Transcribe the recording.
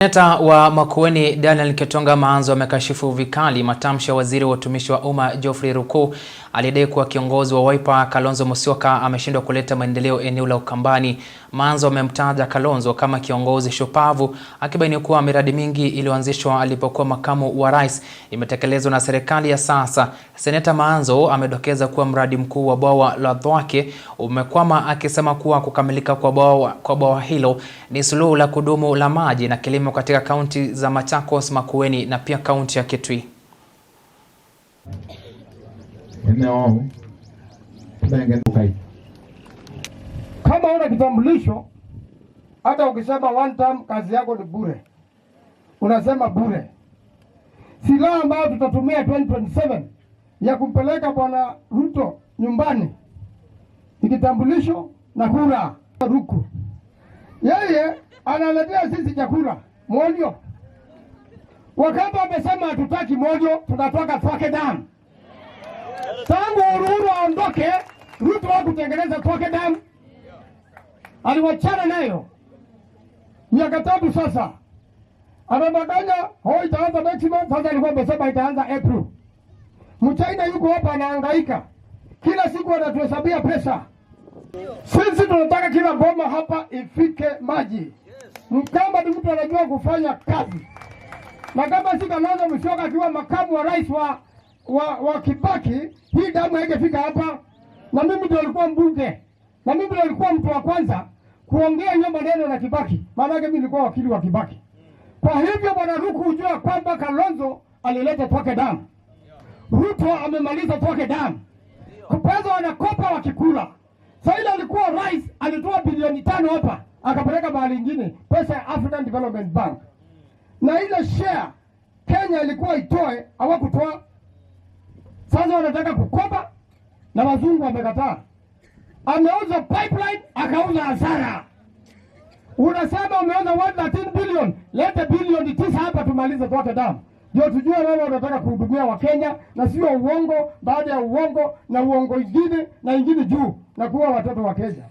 Seneta wa Makueni Daniel Ketonga Maanzo amekashifu vikali matamshi ya waziri wa utumishi wa umma Geoffrey Ruku alidai kuwa kiongozi wa Wiper Kalonzo Musyoka ameshindwa kuleta maendeleo eneo la Ukambani. Maanzo amemtaja Kalonzo kama kiongozi shupavu, akibaini kuwa miradi mingi iliyoanzishwa alipokuwa makamu wa rais imetekelezwa na serikali ya sasa. Seneta Maanzo amedokeza kuwa mradi mkuu wa bwawa la Thwake umekwama, akisema kuwa kukamilika kwa bwawa hilo ni suluhu la kudumu la maji na kilimo katika kaunti za Machakos, Makueni na pia kaunti ya Kitui. Kama una kitambulisho, hata ukisema one time kazi yako ni bure, unasema bure. Silaha ambayo tutatumia 2027 ya kumpeleka Bwana Ruto nyumbani ni kitambulisho na kura. Ruku yeye analetea sisi chakula mojo, wakati amesema hatutaki mojo, tunatoka Thwake Dam. Tangu Uhuru aondoke, Ruto hakutengeneza Thwake Dam, aliwachana nayo miaka 3 sasa. Anadanganya itaanza next month, sasa alikuwa amesema itaanza April. Mchina yuko hapa anahangaika, kila siku anatuhesabia pesa. Sisi tunataka kila boma hapa ifike maji. Mkamba ni mtu anajua kufanya kazi. Na kama si Kalonzo Musyoka akiwa makamu wa rais wa Kibaki, hii damu haingefika hapa. Na mimi ndio nilikuwa mbunge. Na mimi ndio nilikuwa mtu wa kwanza kuongea hiyo maneno na Kibaki. Maana mimi nilikuwa wakili wa Kibaki. Kwa hivyo Bwana Ruku hujua kwamba Kalonzo alileta Thwake Dam. Ruto amemaliza Thwake Dam. Kupeza wanakopa wakikula. Sasa ile alikuwa rais alitoa bilioni 5 hapa, akapeleka mahali nyingine, pesa ya African Development Bank. Na ile share Kenya ilikuwa itoe, hawakutoa. Sasa wanataka kukopa na wazungu wamekataa. Ameuza pipeline, akauza hasara. Unasema umeuza 113 billion, leta bilioni 9 hapa tumalize Thwake Dam. Ndio tujue wewe unataka kuhudumia wa Kenya na sio uongo baada ya uongo na uongo ingine na ingine juu na kuwa watoto wa Kenya.